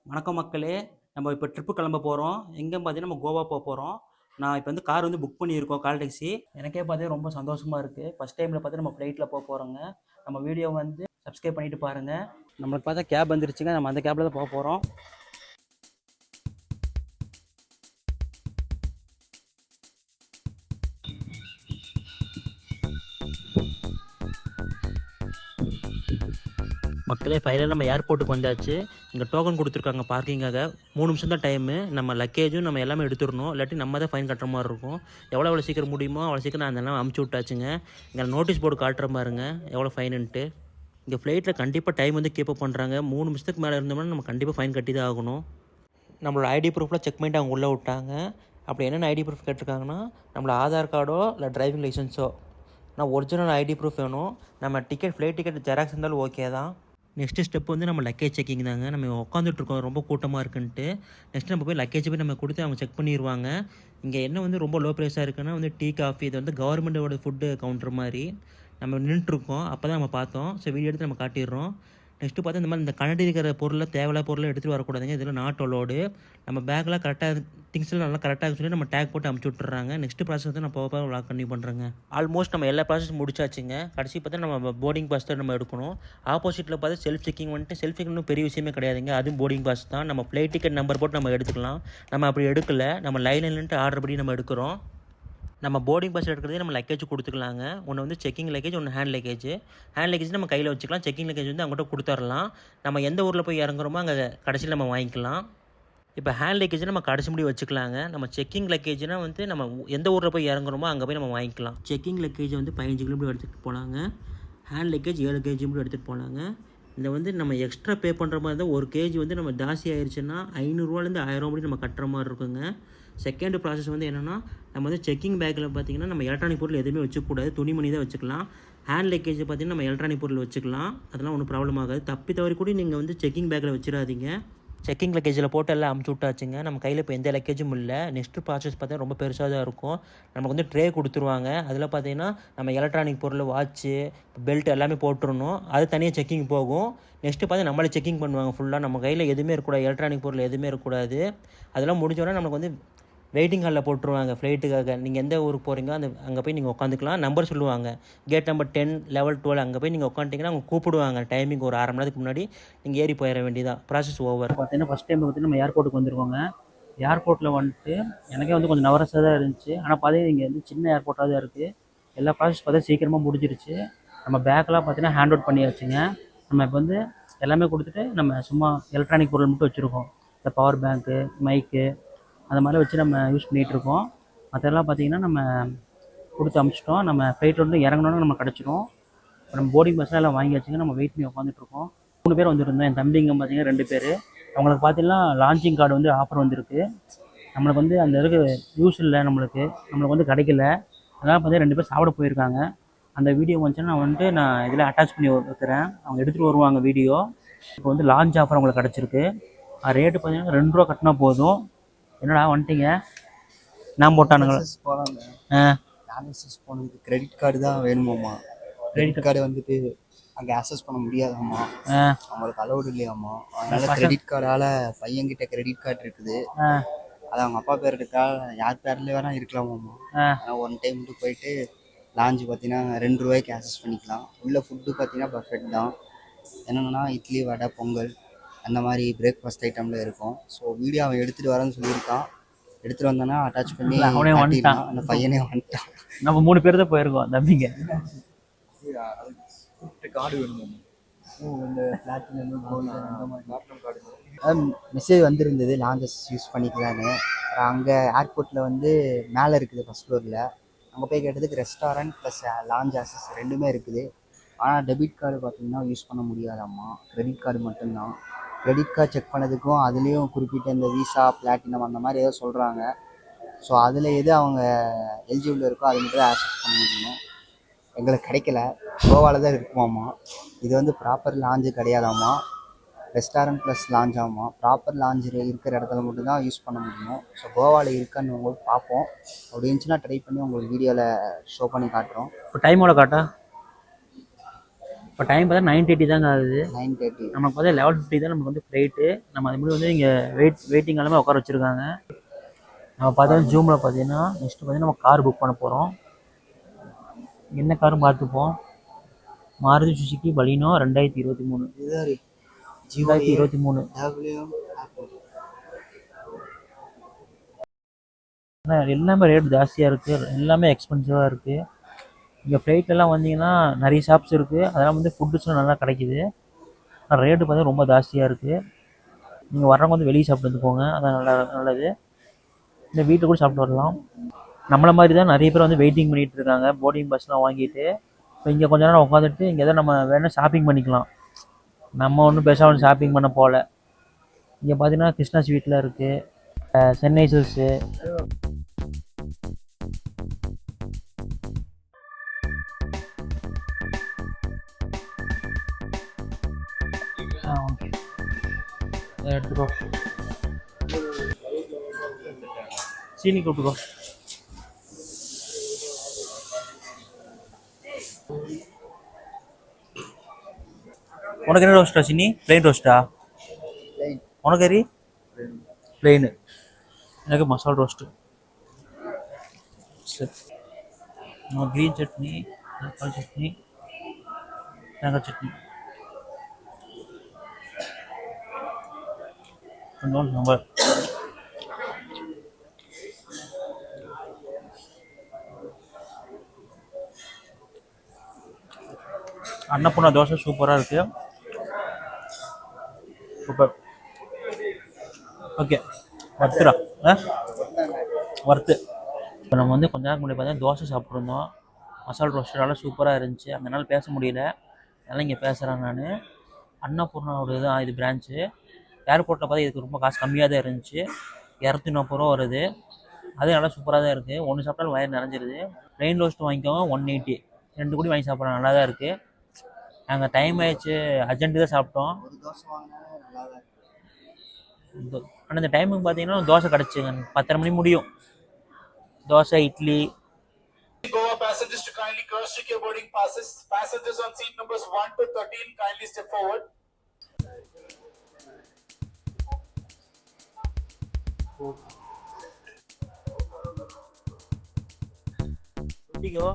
வணக்கம் மக்களே. நம்ம இப்போ ட்ரிப்பு கிளம்ப போகிறோம். எங்கேன்னு பார்த்தீங்கன்னா நம்ம கோவா போகிறோம். நான் இப்போ வந்து கார் வந்து புக் பண்ணியிருக்கோம், கால் டாக்ஸி. எனக்கே பார்த்தீங்கன்னா ரொம்ப சந்தோஷமாக இருக்குது. ஃபஸ்ட் டைமில் பார்த்தீங்கன்னா நம்ம ஃப்ளைட்டில் போகிறோங்க. நம்ம வீடியோ வந்து சப்ஸ்கிரைப் பண்ணிட்டு பாருங்கள். நம்மளுக்கு பார்த்தா கேப் வந்துருச்சுங்க. நம்ம அந்த கேபில் தான் போக போகிறோம். மக்களே, ஃபைனலாக நம்ம ஏர்போர்ட்டுக்கு வந்தாச்சு. இங்கே டோக்கன் கொடுத்துருக்காங்க பார்க்கிங்காக. 3 நிமிஷம் தான் டைமு. நம்ம லக்கேஜும் நம்ம எல்லாமே எடுத்துடணும். இல்லாட்டி நம்ம தான் ஃபைன் கட்டுற மாதிரி இருக்கும். எவ்வளோ சீக்கிரம் முடியுமோ அவ்வளோ சீக்கிரம் நான் அதெல்லாம் அமுச்சு விட்டாச்சுங்க. இங்கே நோட்டீஸ் போர்டு காட்டுற பாருங்க எவ்வளோ ஃபைனுன்ட்டு. இங்கே ஃப்ளைட்டில் கண்டிப்பாக டைம் வந்து கீப்பப் பண்ணுறாங்க. 3 நிமிஷத்துக்கு மேலே இருந்தோம்னா நம்ம கண்டிப்பாக ஃபைன் கட்டி தான் ஆகணும். நம்மளோட ஐடி ப்ரூஃப்லாம் செக் பண்ணிட்டு அவங்க உள்ளே விட்டாங்க. அப்படி என்னென்ன ஐடி ப்ரூஃப் கேட்டிருக்காங்கன்னா, நம்மளோட ஆதார் கார்டோ இல்லை டிரைவிங் லைசன்ஸோ, நான் ஒரிஜினல் ஐடி ப்ரூஃப் வேணும். நம்ம ஃப்ளைட் டிக்கெட் ஜெராக்ஸ் இருந்தாலும் ஓகே தான். நெக்ஸ்ட்டு ஸ்டெப் வந்து நம்ம லக்கேஜ் செக்கிங் தாங்க. நம்ம உட்காந்துட்ருக்கோம் ரொம்ப கூட்டமாக இருக்குன்ட்டு. நெக்ஸ்ட்டு நம்ம போய் லக்கேஜ் போய் நம்ம கொடுத்து அவங்க செக் பண்ணிடுவாங்க. இங்கே என்ன வந்து ரொம்ப லோ ப்ரைஸாக இருக்குன்னா வந்து டீ, காஃபி, இது வந்து கவர்மெண்ட்டோட ஃபுட்டு கவுண்டர் மாதிரி. நம்ம நின்றுட்டுருக்கோம். அப்போ தான் நம்ம பார்த்தோம். ஸோ வீடியோ எடுத்து நம்ம காட்டிடுறோம். நெக்ஸ்ட்டு பார்த்தா இந்த மாதிரி இந்த கண்ணாடி இருக்கிற பொருளை தேவையில்லாத பொருளை எடுத்துகிட்டு வரக்கூடாதுங்க. இதெல்லாம் நாட் அலோடு. நம்ம பேக்கெலாம் கரெக்டாக திங்ஸ்லாம் நல்லா கரெக்டாக சொல்லி நம்ம டேக் போட்டு அமுச்சு விட்டுறாங்க. நெக்ஸ்ட்டு ப்ராசஸ் வந்து நான் போக விளாக் கண்டினியூ பண்ணுறேங்க. ஆல்மோஸ்ட் நம்ம எல்லா ப்ராசஸ் முடிச்சாச்சுங்க. கடைசி பார்த்தா நம்ம போர்டிங் பாஸ் தான் நம்ம எடுக்கணும். ஆப்போசிட்டில் பார்த்தா செல்ஃப் செக்கிங் வந்துட்டு செல்ஃப் செக்கிங் பெரிய விஷயமே கிடையாதுங்க. அதுவும் போர்டிங் பாஸ் தான். நம்ம ஃப்ளைட் டிக்கெட் நம்பர் போட்டு நம்ம எடுத்துக்கலாம். நம்ம அப்படி எடுக்கல. நம்ம லைனில்ன்ட்டு ஆர்டர் படி நம்ம எடுக்கிறோம். நம்ம போர்டிங் பாஸ் எடுக்கிறதே நம்ம லக்கேஜ் கொடுத்துக்கலாங்க. ஒன்று வந்து செக்கிங் லக்கேஜ், ஒன்று ஹேண்ட் லக்கேஜ். ஹேண்ட் லக்கேஜ் நம்ம கையில் வச்சுக்கலாம். செக்கிங் லக்கேஜ் வந்து அவங்ககிட்ட கொடுத்துடலாம். நம்ம எந்த ஊரில் போய் இறங்குறோமோ அங்கே கடைசியில் நம்ம வாங்கிக்கலாம். இப்போ ஹேண்ட் லக்கேஜ் நம்ம கடைசி முடி வச்சுக்கலாங்க. நம்ம செக்கிங் லக்கேஜ்னால் வந்து நம்ம எந்த ஊரில் போய் இறங்குறோமோ அங்கே போய் நம்ம வாங்கிக்கலாம். செக்கிங் லக்கேஜ் வந்து 15 கிலோமீட்டர் எடுத்துகிட்டு போகலாங்க. ஹேண்ட் லக்கேஜ் 7 கேஜி மட்டும் எடுத்துகிட்டு போகலாங்க. இந்த வந்து நம்ம எக்ஸ்ட்ரா பே பண்ணுற மாதிரி இருந்தால் 1 கேஜி வந்து நம்ம ஜாஸ்தி ஆயிடுச்சுன்னா 500ரூவாலேருந்து 1000 முடி நம்ம கட்டுற மாதிரி இருக்குங்க. செகண்ட் ப்ராசஸ் வந்து என்னென்னா, நம்ம வந்து செக்கிங் பேக்கில் பார்த்திங்கன்னா நம்ம எலக்ட்ரானிக் பொருள் எதுவுமே வச்சுக்கூடாது. துணிமணி தான் வச்சுக்கலாம். ஹேண்ட் லக்கேஜ் பார்த்திங்கன்னா நம்ம எலக்ட்ரானிக் பொருள் வச்சுக்கலாம். அதெல்லாம் ஒன்றும் ப்ராப்ளம் ஆகாது. தப்பி தவறி கூட நீங்கள் வந்து செக்கிங் பேக்கில் வச்சிடாதீங்க. செக்கிங் லக்கேஜில் போட்டு எல்லாம் அமுச்சு விட்டாச்சுங்க. நம்ம கையில் இப்போ எந்த லக்கேஜும் இல்லை. நெக்ஸ்ட்டு ப்ராசஸ் பார்த்தா ரொம்ப பெருசாக தான் இருக்கும். நமக்கு வந்து ட்ரே கொடுத்துருவாங்க. அதில் பார்த்தீங்கன்னா நம்ம எலக்ட்ரானிக் பொருள், வாட்ச்சு, பெல்ட் எல்லாமே போட்டுருணும். அது தனியாக செக்கிங் போகும். நெக்ஸ்ட்டு பார்த்தா நம்மளே செக்கிங் பண்ணுவாங்க ஃபுல்லாக. நம்ம கையில் எதுவுமே இருக்கக்கூடாது, எலக்ட்ரானிக் பொருள் எதுவுமே இருக்கக்கூடாது. அதெல்லாம் முடிஞ்சோடனே நமக்கு வந்து வெயிட்டிங் ஹாலில் போட்டுருவாங்க ஃப்ளைட்டுக்காக. நீங்கள் எந்த ஊருக்கு போகிறீங்க அங்கே போய் நீங்கள் உட்காந்துக்கலாம். நம்பர் சொல்லுவாங்க. கேட் நம்பர் 10, 11, 12 அங்கே போய் நீங்கள் உட்காந்துட்டிங்கன்னா அவங்க கூப்பிடுவாங்க. டைமிங் ஒரு 1/2 மணி நேரத்துக்கு முன்னாடி நீங்கள் ஏறி போயிட வேண்டியதான். Process over. பார்த்தீங்கன்னா ஃபஸ்ட் டைம் பார்த்தீங்கன்னா நம்ம ஏர்போர்ட்டுக்கு வந்துருக்கோங்க. ஏர்போர்ட்டில் வந்துட்டு எனக்கே வந்து கொஞ்சம் நவரஸாக தான் இருந்துச்சு. ஆனால் பார்த்தீங்கன்னா இங்கே வந்து சின்ன ஏர்போர்ட்டாக தான் இருக்குது. எல்லா ப்ராசஸ் பார்த்தா சீக்கிரமாக முடிஞ்சிருச்சு. நம்ம பேக்கெலாம் பார்த்தீங்கன்னா ஹேண்ட் அவுட் பண்ணியாச்சுங்க. நம்ம இப்போ வந்து எல்லாமே கொடுத்துட்டு நம்ம சும்மா எலக்ட்ரானிக் பொருள் மட்டும் வச்சுருக்கோம். இந்த பவர் பேங்க்கு, மைக்கு, அந்த மாதிரி வச்சு நம்ம யூஸ் பண்ணிகிட்ருக்கோம். மற்றெல்லாம் பார்த்திங்கன்னா நம்ம கொடுத்து அமுச்சிட்டோம். நம்ம ஃப்ளைட்டில் வந்து இறங்கினோன்னா நம்ம கிடச்சிரும். இப்போ நம்ம போர்டிங் பஸ்லாம் எல்லாம் வாங்கியாச்சுங்க. நம்ம வெயிட் பண்ணி உட்காந்துட்ருக்கோம். 3 பேர் வந்துருந்தோம். என் தம்பிங்க பார்த்திங்கன்னா 2 பேர். அவங்களுக்கு பார்த்திங்கன்னா லான்ச்சிங் கார்டு வந்து ஆஃபர் வந்திருக்கு. நம்மளுக்கு வந்து அந்த இதுக்கு யூஸ் இல்லை, நம்மளுக்கு வந்து கிடைக்கல. அதனால் பார்த்திங்கன்னா 2 பேர் சாப்பிட போயிருக்காங்க. அந்த வீடியோ வந்துச்சுன்னா நான் இதில் அட்டாச் பண்ணி வைக்கிறேன். அவங்க எடுத்துகிட்டு வருவாங்க வீடியோ. இப்போ வந்து லான்ச் ஆஃபர் அவங்களுக்கு கிடச்சிருக்கு. ரேட்டு பார்த்திங்கன்னா ₹2 கட்டினா போதும். என்னடா வந்துட்டீங்க? நான் போட்டானுங்களா போகலாங்க. போனதுக்கு கிரெடிட் கார்டு தான் வேணுமாம்மா. கிரெடிட் கார்டு வந்துட்டு அங்கே ஆக்சஸ் பண்ண முடியாதாம்மா. அவங்களுக்கு அலௌடு இல்லையாம்மா. அதனால கிரெடிட் கார்டால் பையன்கிட்ட கிரெடிட் கார்டு இருக்குது. அது அவங்க அப்பா பேர் இருக்கா, யார் பேர்ல வேணா இருக்கலாமாம்மா. ஆனால் 1 டைம் மட்டும் போயிட்டு லான்ச் பார்த்தீங்கன்னா ₹2 ஆக்சஸ் பண்ணிக்கலாம். உள்ள ஃபுட்டு பார்த்தீங்கன்னா பர்ஃபெக்ட் தான். என்னென்னா இட்லி, வடை, பொங்கல் அந்த மாதிரி பிரேக்ஃபாஸ்ட் ஐட்டமில் இருக்கும். ஸோ வீடியோ அவன் எடுத்துகிட்டு வரேன்னு சொல்லியிருக்கான். எடுத்துகிட்டு வந்தானா அட்டாச் பண்ணி அவனே வந்துட்டான். அந்த பையனே வந்துட்டான். நம்ம 3 பேர் தான் போயிருக்கோம் தம்பிங்க. கார்டு வேணும். இந்த மெசேஜ் வந்திருந்தது லான்ச்சஸ் யூஸ் பண்ணிக்கலான்னு. அங்கே ஏர்போர்ட்டில் வந்து மேலே இருக்குது ஃபஸ்ட் ஃப்ளோரில். அங்கே போய் கேட்டதுக்கு ரெஸ்டாரண்ட் ப்ளஸ் லான்ச் ஆக்சஸ் 2மே இருக்குது. ஆனால் டெபிட் கார்டு பார்த்தீங்கன்னா யூஸ் பண்ண முடியாதாம்மா. கிரெடிட் கார்டு மட்டும்தான். கிரெடிட் கார்டு செக் பண்ணதுக்கும் அதுலேயும் குறிப்பிட்ட இந்த விசா, பிளாட்டினம் அந்த மாதிரி ஏதோ சொல்கிறாங்க. ஸோ அதில் எது அவங்க எலிஜிபிள் இருக்கோ அது மட்டும் தான் ஆக்சஸ் பண்ண முடியும். எங்களுக்கு கிடைக்கல. கோவாவில் தான் இருக்குமாம்மா. இது வந்து ப்ராப்பர் லான்ச்சு கிடையாதாம்மா. ரெஸ்டாரண்ட் ப்ளஸ் லான்ச் ஆகுமா. ப்ராப்பர் லான்ச் இருக்கிற இடத்துல மட்டும்தான் யூஸ் பண்ண முடியும். ஸோ கோவாவில் இருக்கான்னு உங்களுக்கு பார்ப்போம். அப்படி இருந்துச்சுன்னா ட்ரை பண்ணி உங்களுக்கு வீடியோவில் ஷோ பண்ணி காட்டுறோம். இப்போ டைமோட காட்டா இப்போ டைம் பார்த்தா 9:30 தாங்க ஆகுது. 9:30. நமக்கு வந்து 11:50 தான் நமக்கு வந்து ஃப்ளைட்டு. நம்ம அது முன்னாடி வந்து இங்கே வெயிட்டிங் எல்லாமே உட்கார வச்சுருக்காங்க. நம்ம பார்த்தா ஜூமில் பார்த்தீங்கன்னா நெக்ஸ்ட்டு பார்த்தீங்கன்னா நம்ம கார் புக் பண்ண போகிறோம். என்ன காரும் பார்த்துப்போம். மாருதி சுசுகி பலினோ 2023. 2023. ஆனால் எல்லாமே ரேட் ஜாஸ்தியாக இருக்குது, எல்லாமே எக்ஸ்பென்சிவாக இருக்குது. இங்கே ஃப்ளைட்லலாம் வந்தீங்கன்னா நிறைய ஷாப்ஸ் இருக்குது, அதெல்லாம் வந்து ஃபுட்டுஸ்லாம் நல்லா கிடைக்கிது. ஆனால் ரேட்டு பார்த்தீங்கன்னா ரொம்ப ஜாஸ்தியாக இருக்குது. நீங்கள் வர்றவங்க வந்து வெளியே சாப்பிட்டு வந்துக்கோங்க, அதான் நல்லது. இந்த வீட்டில் கூட சாப்பிட்டு வரலாம். நம்மளை மாதிரி தான் நிறைய பேர் வந்து வெயிட்டிங் பண்ணிகிட்டு இருக்காங்க போர்டிங் பஸ்லாம் வாங்கிட்டு. இப்போ இங்கே கொஞ்ச நேரம் உட்காந்துட்டு இங்கே எதாவது நம்ம வேணால் ஷாப்பிங் பண்ணிக்கலாம். நம்ம ஒன்றும் பெருசாக ஒன்று ஷாப்பிங் பண்ண போகல. இங்கே பார்த்தீங்கன்னா கிருஷ்ணா ஸ்வீட்டில் இருக்குது, சென்னை சில்க்ஸு, ஓகே எடுத்துக்கோ, சீனி கூப்பிட்டுக்கோ. உனக்கு என்ன ரோஸ்டா சீனி? பிளெயின் ரோஸ்டா? உனக்கு கறி பிளெயின், எனக்கு மசாலா ரோஸ்ட்டு. சரி, க்ரீன் சட்னி, தக்காளி சட்னி, தேங்காய் சட்னி, கொஞ்சம் சாம்பார். அன்னப்பூர்ணா தோசை சூப்பராக இருக்குது. சூப்பர், ஓகே, வறுத்துடா. வறுத்து இப்போ நம்ம வந்து கொஞ்ச நேரம் முன்னாடி பார்த்தா தோசை சாப்பிட்ருந்தோம். மசாலா ரோஸ்ட் நல்லா சூப்பராக இருந்துச்சு. அதனால பேச முடியல, அதனால் இங்கே பேசுகிறேன் நான். அன்னபூர்ணாவோட தான் இது பிரான்ச்சு. ஏர்போர்ட்டில் பார்த்தா இதுக்கு ரொம்ப காசு கம்மியாக தான் இருந்துச்சு, 240 ரூபா வருது. அது நல்லா சூப்பராக தான் இருக்குது. ஒன்று சாப்பிட்டாலும் வயிறு நிறைஞ்சிருது. பிளெயின் ரோஸ்ட் வாங்கிக்கோங்க 180, 2 கூட வாங்கி சாப்பிட்றோம், நல்லா தான் இருக்குது. நாங்கள் டைம் ஆயிடுச்சு, அர்ஜென்ட்டு தான் சாப்பிட்டோம். ஆனால் இந்த டைமுக்கு பார்த்தீங்கன்னா தோசை கிடச்சிங்க, 10:30 மணி முடியும் dosa, idli. Goa passengers to kindly cross-check your boarding passes. Passengers on seat numbers 1 to 13 kindly step forward. Tigo.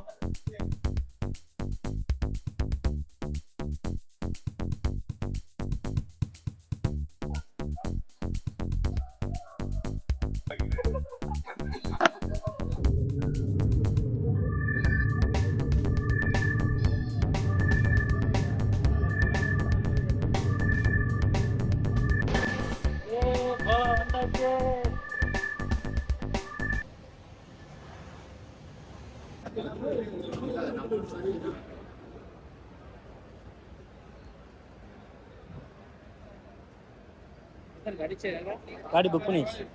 गाड़ी बुक பண்ணியாச்சு.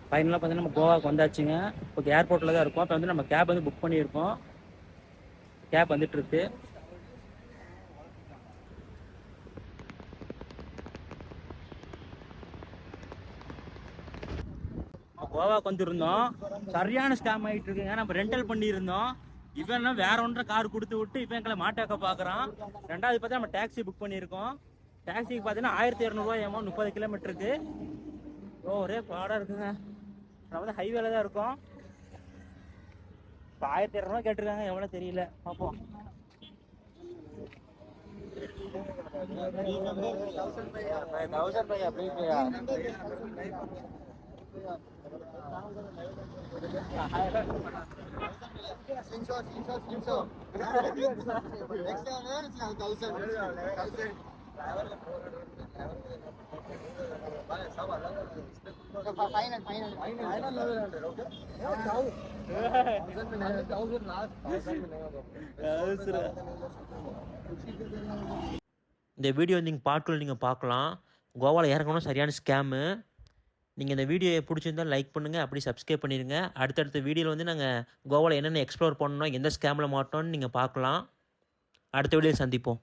ஃபைனலாக பார்த்தீங்கன்னா நம்ம கோவாவுக்கு வந்தாச்சுங்க. இப்போ ஏர்போர்ட்டில் தான் இருக்கோம். இப்போ வந்து நம்ம கேப் வந்து புக் பண்ணியிருக்கோம். கேப் வந்துட்டுருக்கு. கோவாவுக்கு வந்துருந்தோம், சரியான ஸ்கேம் ஆகிட்டு இருக்குங்க. நம்ம ரெண்டல் பண்ணியிருந்தோம், இவன் வேற ஒன்றரை கார் கொடுத்து விட்டு இவன் எங்களை மாட்டாக்க பார்க்குறான். ரெண்டாவது பார்த்தா நம்ம டாக்ஸி புக் பண்ணியிருக்கோம். டாக்ஸிக்கு பார்த்தீங்கன்னா 1200 30 கிலோமீட்டருக்கு. ஒரே பாடாக இருக்குங்க. நம்ம வந்து ஹைவேல தான் இருக்கோம். இப்போ 1200 கேட்டிருக்காங்க, எவ்வளோ தெரியல, பார்ப்போம். இந்த வீடியோ நீங்கள் பாட்டில் நீங்கள் பார்க்கலாம். கோவாவில் இறங்கணும் சரியான ஸ்கேமு. நீங்கள் இந்த வீடியோ பிடிச்சிருந்தால் லைக் பண்ணுங்கள், அப்படி சப்ஸ்கிரைப் பண்ணிடுங்க. அடுத்தடுத்த வீடியோவில் வந்து நாங்கள் கோவாவில் என்னென்ன எக்ஸ்ப்ளோர் பண்ணணும், எந்த ஸ்கேமில் மாட்டோம்னு நீங்கள் பார்க்கலாம். அடுத்த வீடியோவில் சந்திப்போம்.